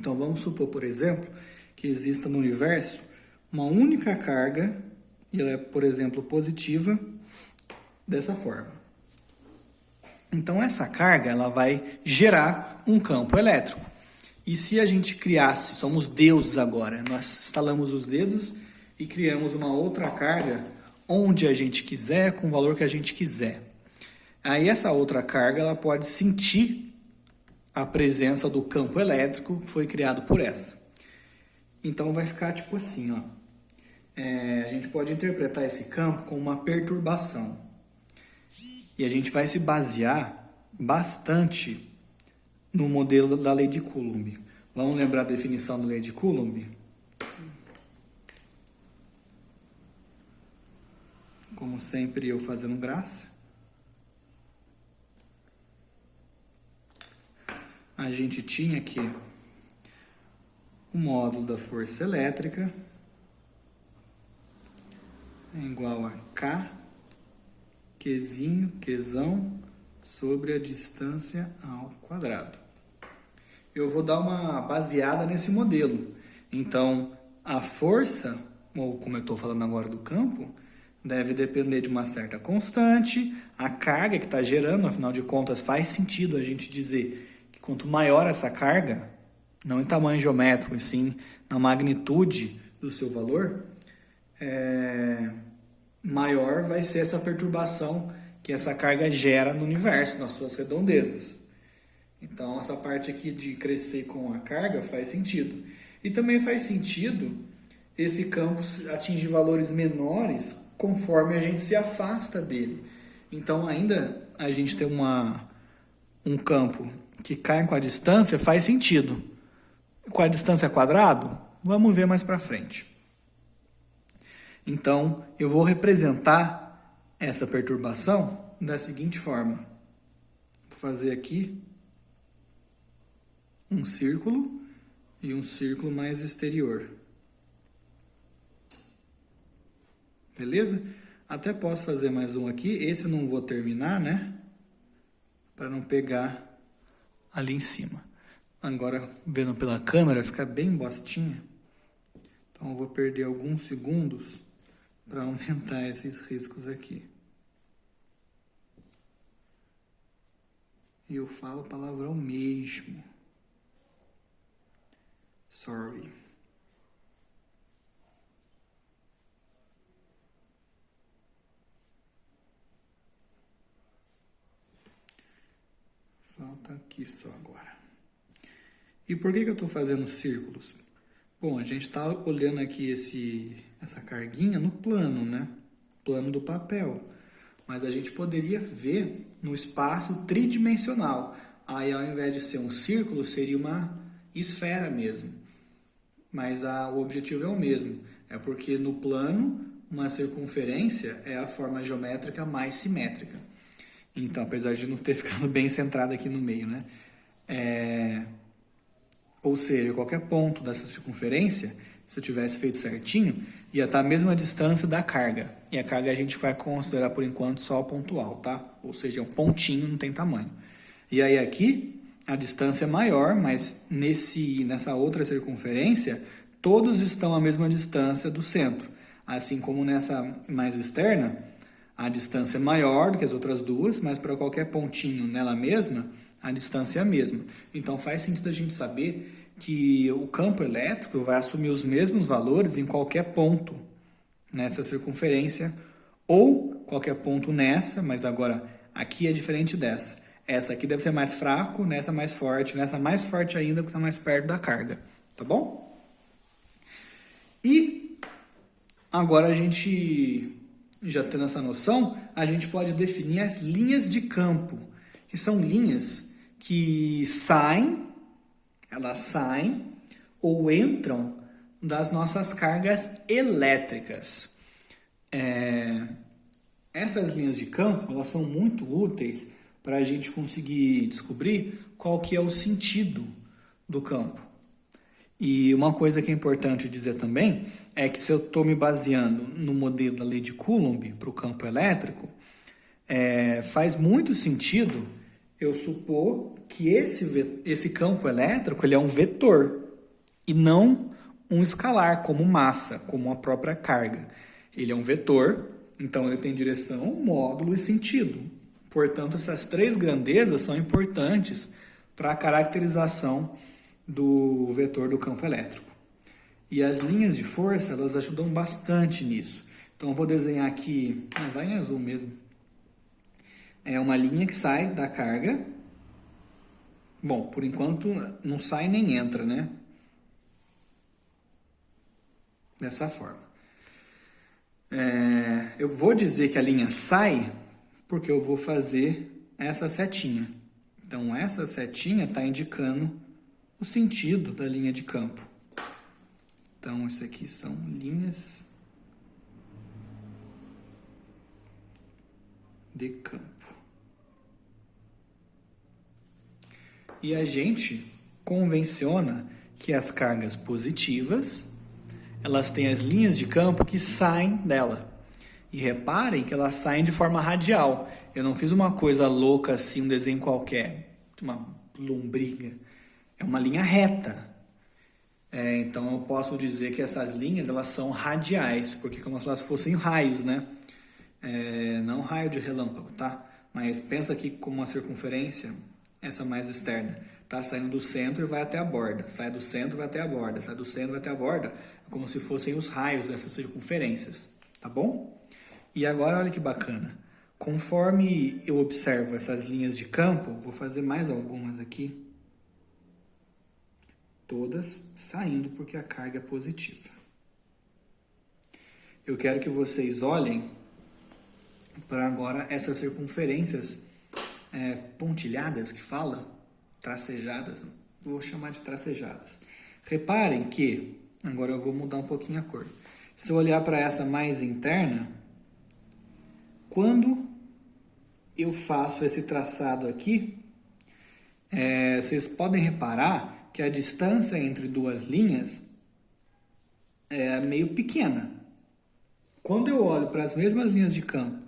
Então vamos supor, por exemplo, que exista no universo uma única carga, e ela é, por exemplo, positiva, dessa forma. Então essa carga ela vai gerar um campo elétrico. E se a gente criasse, somos deuses agora, nós instalamos os dedos e criamos uma outra carga onde a gente quiser, com o valor que a gente quiser. Aí essa outra carga ela pode sentir a presença do campo elétrico que foi criado por essa. Então vai ficar tipo assim, ó. A gente pode interpretar esse campo como uma perturbação. E a gente vai se basear bastante no modelo da lei de Coulomb. Vamos lembrar a definição da lei de Coulomb? Como sempre, eu fazendo graça. A gente tinha aqui o módulo da força elétrica é igual a K, Qzão, sobre a distância ao quadrado. Eu vou dar uma baseada nesse modelo. Então, a força, ou como eu estou falando agora do campo, deve depender de uma certa constante. A carga que está gerando, afinal de contas, faz sentido a gente dizer que quanto maior essa carga, não em tamanho geométrico, e sim na magnitude do seu valor, maior vai ser essa perturbação que essa carga gera no universo, nas suas redondezas. Então, essa parte aqui de crescer com a carga faz sentido. E também faz sentido esse campo atingir valores menores conforme a gente se afasta dele. Então, ainda a gente tem um campo que cai com a distância, faz sentido. Com a distância quadrado, vamos ver mais para frente. Então, eu vou representar essa perturbação da seguinte forma. Vou fazer aqui um círculo e um círculo mais exterior. Beleza? Até posso fazer mais um aqui. Esse eu não vou terminar, né? Para não pegar ali em cima. Agora, vendo pela câmera, fica bem bostinha. Então, eu vou perder alguns segundos para aumentar esses riscos aqui. E eu falo palavrão mesmo. Sorry. Falta aqui só agora. E por que eu estou fazendo círculos? Bom, a gente está olhando aqui essa carguinha no plano, né? Plano do papel. Mas a gente poderia ver no espaço tridimensional. Aí, ao invés de ser um círculo, seria uma esfera mesmo. Mas o objetivo é o mesmo. É porque no plano, uma circunferência é a forma geométrica mais simétrica. Então, apesar de não ter ficado bem centrado aqui no meio, né? Ou seja, qualquer ponto dessa circunferência, se eu tivesse feito certinho, ia estar a mesma distância da carga. E a carga a gente vai considerar por enquanto só o pontual, tá? Ou seja, um pontinho, não tem tamanho. E aí aqui, a distância é maior, mas nessa outra circunferência, todos estão à mesma distância do centro. Assim como nessa mais externa, a distância é maior do que as outras duas, mas para qualquer pontinho nela mesma, a distância é a mesma. Então faz sentido a gente saber que o campo elétrico vai assumir os mesmos valores em qualquer ponto nessa circunferência ou qualquer ponto nessa, mas agora aqui é diferente dessa. Essa aqui deve ser mais fraco, nessa mais forte ainda porque está mais perto da carga, tá bom? E agora a gente já tendo essa noção, a gente pode definir as linhas de campo, que são linhas que elas saem ou entram das nossas cargas elétricas. Essas linhas de campo, elas são muito úteis para a gente conseguir descobrir qual que é o sentido do campo. E uma coisa que é importante dizer também é que se eu estou me baseando no modelo da lei de Coulomb para o campo elétrico, faz muito sentido eu supor que esse campo elétrico ele é um vetor. e não um escalar, como massa, como a própria carga. Ele é um vetor, então ele tem direção, módulo e sentido. Portanto, essas três grandezas são importantes para a caracterização do vetor do campo elétrico. E as linhas de força, elas ajudam bastante nisso. Então, eu vou desenhar aqui, vai em azul mesmo. É uma linha que sai da carga. Bom, por enquanto não sai nem entra, né? Dessa forma. Eu vou dizer que a linha sai porque eu vou fazer essa setinha. Então, essa setinha está indicando o sentido da linha de campo. Então, isso aqui são linhas de campo. E a gente convenciona que as cargas positivas, elas têm as linhas de campo que saem dela. E reparem que elas saem de forma radial. Eu não fiz uma coisa louca assim, um desenho qualquer, uma lombriga. É uma linha reta. Então eu posso dizer que essas linhas, elas são radiais, porque é como se elas fossem raios, né? Não raio de relâmpago, tá? Mas pensa aqui como uma circunferência, essa mais externa. Tá saindo do centro e vai até a borda. Sai do centro e vai até a borda. Sai do centro e vai até a borda. É como se fossem os raios dessas circunferências. Tá bom? E agora, olha que bacana. Conforme eu observo essas linhas de campo, vou fazer mais algumas aqui. Todas saindo porque a carga é positiva. Eu quero que vocês olhem para agora essas circunferências pontilhadas que fala, tracejadas, vou chamar de tracejadas. Reparem que, agora eu vou mudar um pouquinho a cor. Se eu olhar para essa mais interna, quando eu faço esse traçado aqui, vocês podem reparar que a distância entre duas linhas é meio pequena. Quando eu olho para as mesmas linhas de campo,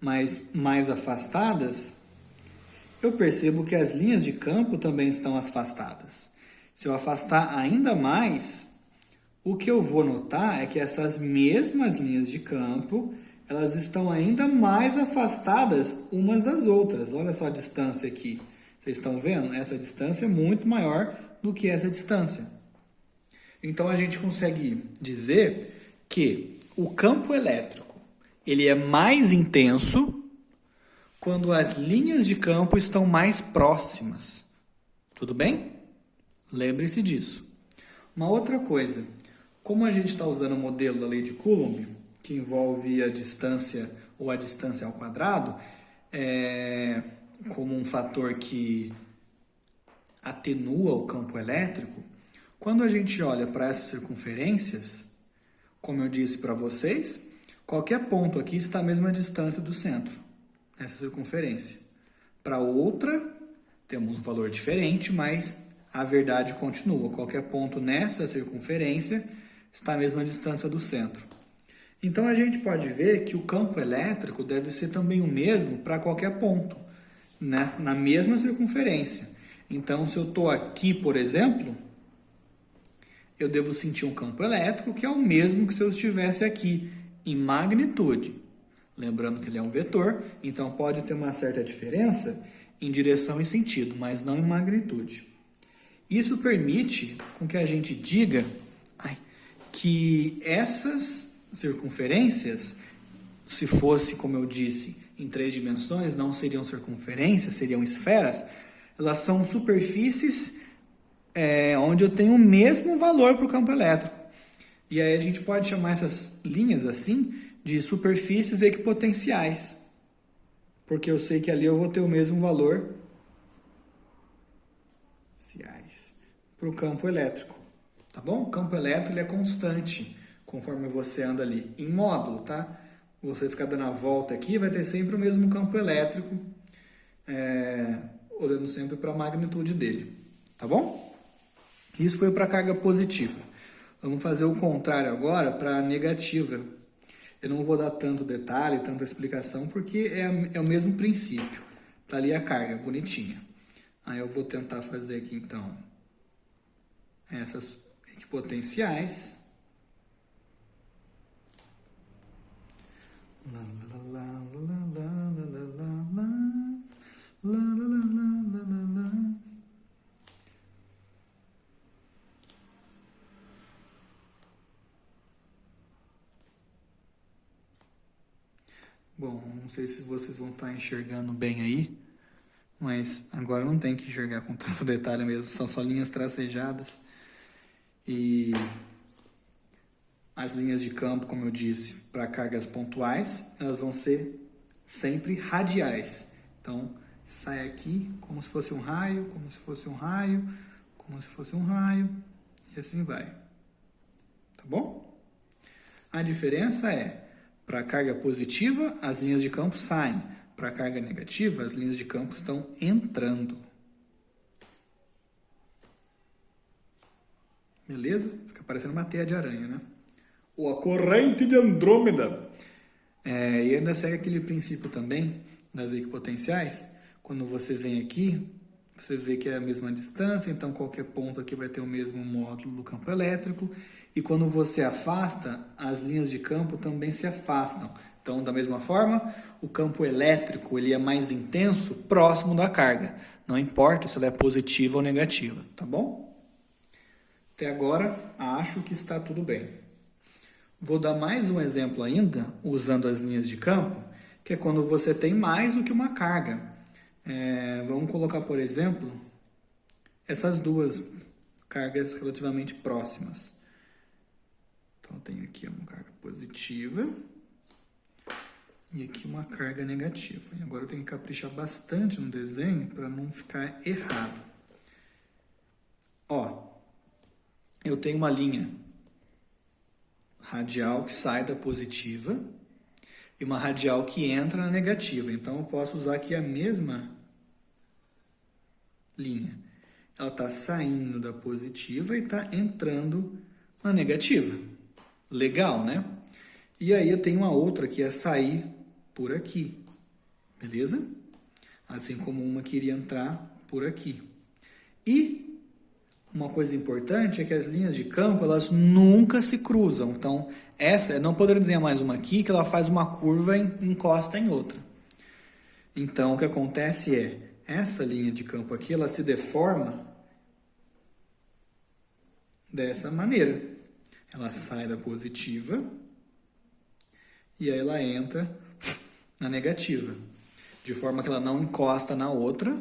mas mais afastadas, eu percebo que as linhas de campo também estão afastadas. Se eu afastar ainda mais, o que eu vou notar é que essas mesmas linhas de campo, elas estão ainda mais afastadas umas das outras. Olha só a distância aqui. Vocês estão vendo? Essa distância é muito maior do que essa distância. Então, a gente consegue dizer que o campo elétrico, ele é mais intenso quando as linhas de campo estão mais próximas. Tudo bem? Lembre-se disso. Uma outra coisa, como a gente está usando o modelo da lei de Coulomb, que envolve a distância ou a distância ao quadrado, como um fator que atenua o campo elétrico, quando a gente olha para essas circunferências, como eu disse para vocês, qualquer ponto aqui está à mesma distância do centro, nessa circunferência. Para outra, temos um valor diferente, mas a verdade continua. Qualquer ponto nessa circunferência está à mesma distância do centro. Então, a gente pode ver que o campo elétrico deve ser também o mesmo para qualquer ponto, na mesma circunferência. Então, se eu estou aqui, por exemplo, eu devo sentir um campo elétrico que é o mesmo que se eu estivesse aqui, em magnitude. Lembrando que ele é um vetor, então pode ter uma certa diferença em direção e sentido, mas não em magnitude. Isso permite com que a gente diga que essas circunferências, se fosse, como eu disse, em 3 dimensões, não seriam circunferências, seriam esferas, elas são superfícies onde eu tenho o mesmo valor para o campo elétrico. E aí a gente pode chamar essas linhas assim de superfícies equipotenciais, porque eu sei que ali eu vou ter o mesmo valor para o campo elétrico, tá bom? O campo elétrico ele é constante conforme você anda ali, em módulo, tá? Você ficar dando a volta aqui, vai ter sempre o mesmo campo elétrico, olhando sempre para a magnitude dele, tá bom? Isso foi para a carga positiva. Vamos fazer o contrário agora para a negativa. Eu não vou dar tanto detalhe, tanta explicação, porque é o mesmo princípio. Tá ali a carga, bonitinha. Aí eu vou tentar fazer aqui, então, essas equipotenciais. Lá, lá, lá, lá, lá, lá, lá, lá, lá, lá, lá, lá, lá. Bom, não sei se vocês vão estar enxergando bem aí, mas agora não tem que enxergar com tanto detalhe mesmo, são só linhas tracejadas. E as linhas de campo, como eu disse, para cargas pontuais, elas vão ser sempre radiais. Então, sai aqui como se fosse um raio, como se fosse um raio, como se fosse um raio, e assim vai. Tá bom? A diferença é, para a carga positiva, as linhas de campo saem. Para a carga negativa, as linhas de campo estão entrando. Beleza? Fica parecendo uma teia de aranha, né? Ou a corrente de Andrômeda. E ainda segue aquele princípio também das equipotenciais. Quando você vem aqui, você vê que é a mesma distância, então qualquer ponto aqui vai ter o mesmo módulo do campo elétrico. E quando você afasta, as linhas de campo também se afastam. Então, da mesma forma, o campo elétrico ele é mais intenso próximo da carga. Não importa se ela é positiva ou negativa, tá bom? Até agora, acho que está tudo bem. Vou dar mais um exemplo ainda, usando as linhas de campo, que é quando você tem mais do que uma carga. Vamos colocar, por exemplo, essas duas cargas relativamente próximas. Então, eu tenho aqui uma carga positiva e aqui uma carga negativa. E agora eu tenho que caprichar bastante no desenho para não ficar errado. Ó, eu tenho uma linha radial que sai da positiva e uma radial que entra na negativa. Então, eu posso usar aqui a mesma linha. Ela está saindo da positiva e está entrando na negativa. Legal, né? E aí eu tenho uma outra que é sair por aqui. Beleza? Assim como uma que iria entrar por aqui. E uma coisa importante é que as linhas de campo, elas nunca se cruzam. Então, essa, não poderia desenhar mais uma aqui, que ela faz uma curva e encosta em outra. Então, o que acontece é, essa linha de campo aqui, ela se deforma dessa maneira. Ela sai da positiva e aí ela entra na negativa. De forma que ela não encosta na outra,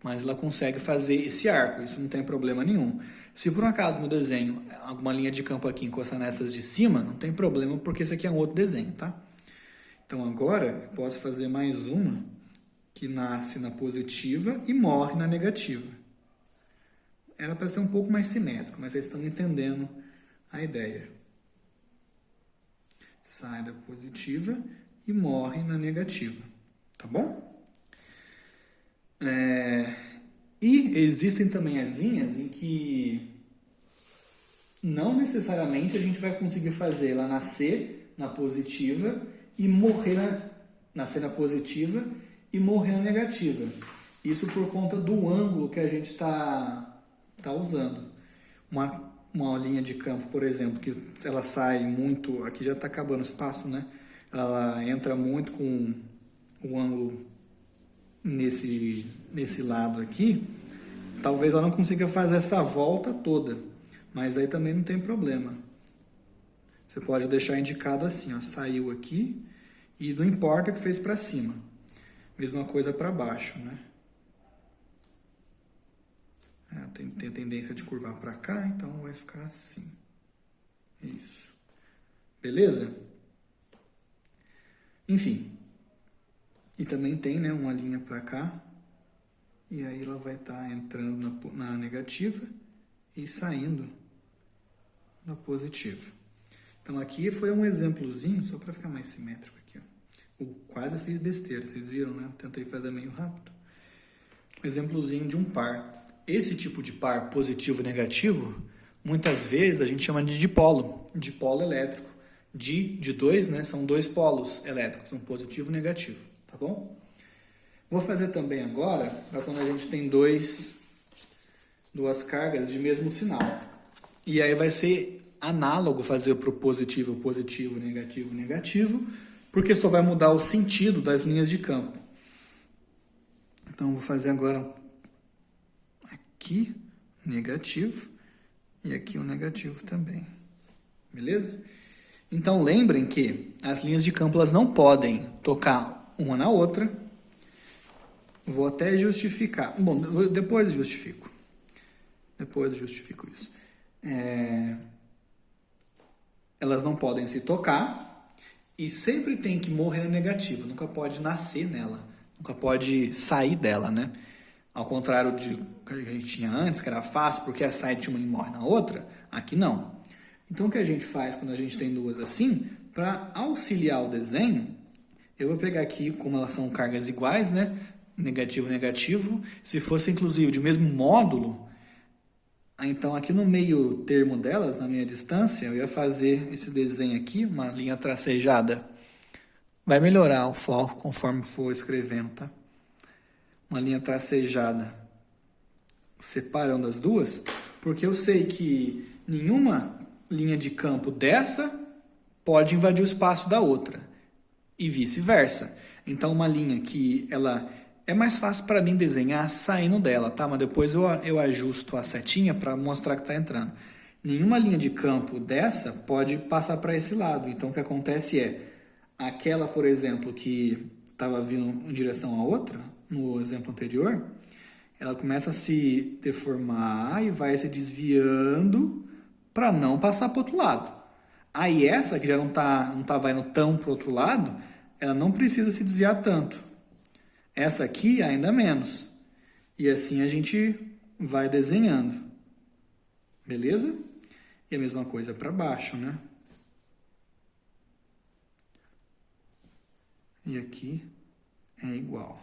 mas ela consegue fazer esse arco. Isso não tem problema nenhum. Se por um acaso no desenho alguma linha de campo aqui encosta nessas de cima, não tem problema porque esse aqui é um outro desenho, tá? Então agora eu posso fazer mais uma que nasce na positiva e morre na negativa. Era para ser um pouco mais simétrico, mas vocês estão entendendo a ideia. Sai da positiva e morre na negativa. Tá bom? E existem também as linhas em que não necessariamente a gente vai conseguir fazer ela nascer na positiva e morrer nascer na positiva e morrer na negativa. Isso por conta do ângulo que a gente está usando. Uma linha de campo, por exemplo, que ela sai muito... Aqui já está acabando o espaço, né? Ela entra muito com o ângulo nesse lado aqui. Talvez ela não consiga fazer essa volta toda, mas aí também não tem problema. Você pode deixar indicado assim, ó, saiu aqui e não importa que fez para cima. Mesma coisa para baixo, né? Tem a tendência de curvar para cá, então vai ficar assim. Isso. Beleza? Enfim. E também tem, né, uma linha para cá. E aí ela vai estar entrando na negativa e saindo na positiva. Então aqui foi um exemplozinho, só para ficar mais simétrico aqui. Ó. Eu quase fiz besteira, vocês viram, né? Eu tentei fazer meio rápido. Um exemplozinho de um par. Esse tipo de par positivo e negativo, muitas vezes a gente chama de dipolo elétrico. De dois, né? São dois polos elétricos, um positivo e um negativo, tá bom? Vou fazer também agora, para quando a gente tem duas cargas de mesmo sinal. E aí vai ser análogo fazer para o positivo, positivo, negativo, negativo, porque só vai mudar o sentido das linhas de campo. Então, vou fazer agora aqui negativo e aqui o negativo também. Beleza? Então, lembrem que as linhas de campo elas não podem tocar uma na outra. Vou até justificar. Bom, depois eu justifico. Depois eu justifico isso. Elas não podem se tocar e sempre tem que morrer na negativa. Nunca pode nascer nela. Nunca pode sair dela, né? Ao contrário de que a gente tinha antes, que era fácil, porque a sai de uma e morre na outra, aqui não. Então, o que a gente faz quando a gente tem duas assim, para auxiliar o desenho, eu vou pegar aqui, como elas são cargas iguais, né? Negativo, negativo. Se fosse, inclusive, de mesmo módulo, então aqui no meio termo delas, na minha distância, eu ia fazer esse desenho aqui, uma linha tracejada. Vai melhorar o foco conforme for escrevendo, tá? Uma linha tracejada separando as duas, porque eu sei que nenhuma linha de campo dessa pode invadir o espaço da outra e vice-versa. Então, uma linha que ela é mais fácil para mim desenhar saindo dela, tá? Mas depois eu ajusto a setinha para mostrar que está entrando. Nenhuma linha de campo dessa pode passar para esse lado. Então, o que acontece é, aquela, por exemplo, que estava vindo em direção à outra, no exemplo anterior, ela começa a se deformar e vai se desviando para não passar para o outro lado. Aí essa, que já não tá indo tão para o outro lado, ela não precisa se desviar tanto. Essa aqui, ainda menos. E assim a gente vai desenhando. Beleza? E a mesma coisa para baixo, né? E aqui é igual.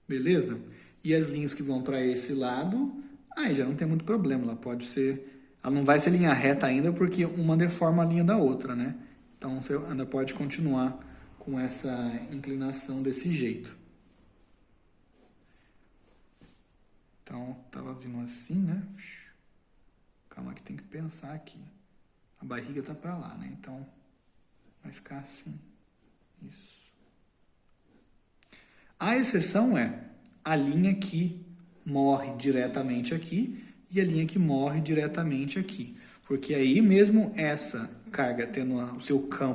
Beleza? E as linhas que vão para esse lado, aí já não tem muito problema. Ela não vai ser linha reta ainda porque uma deforma a linha da outra, né? Então você ainda pode continuar com essa inclinação desse jeito. Então, tava vindo assim, né? Calma que tem que pensar aqui. A barriga tá para lá, né? Então, vai ficar assim. Isso. A exceção é a linha que morre diretamente aqui e a linha que morre diretamente aqui. Porque aí mesmo essa carga tendo o seu campo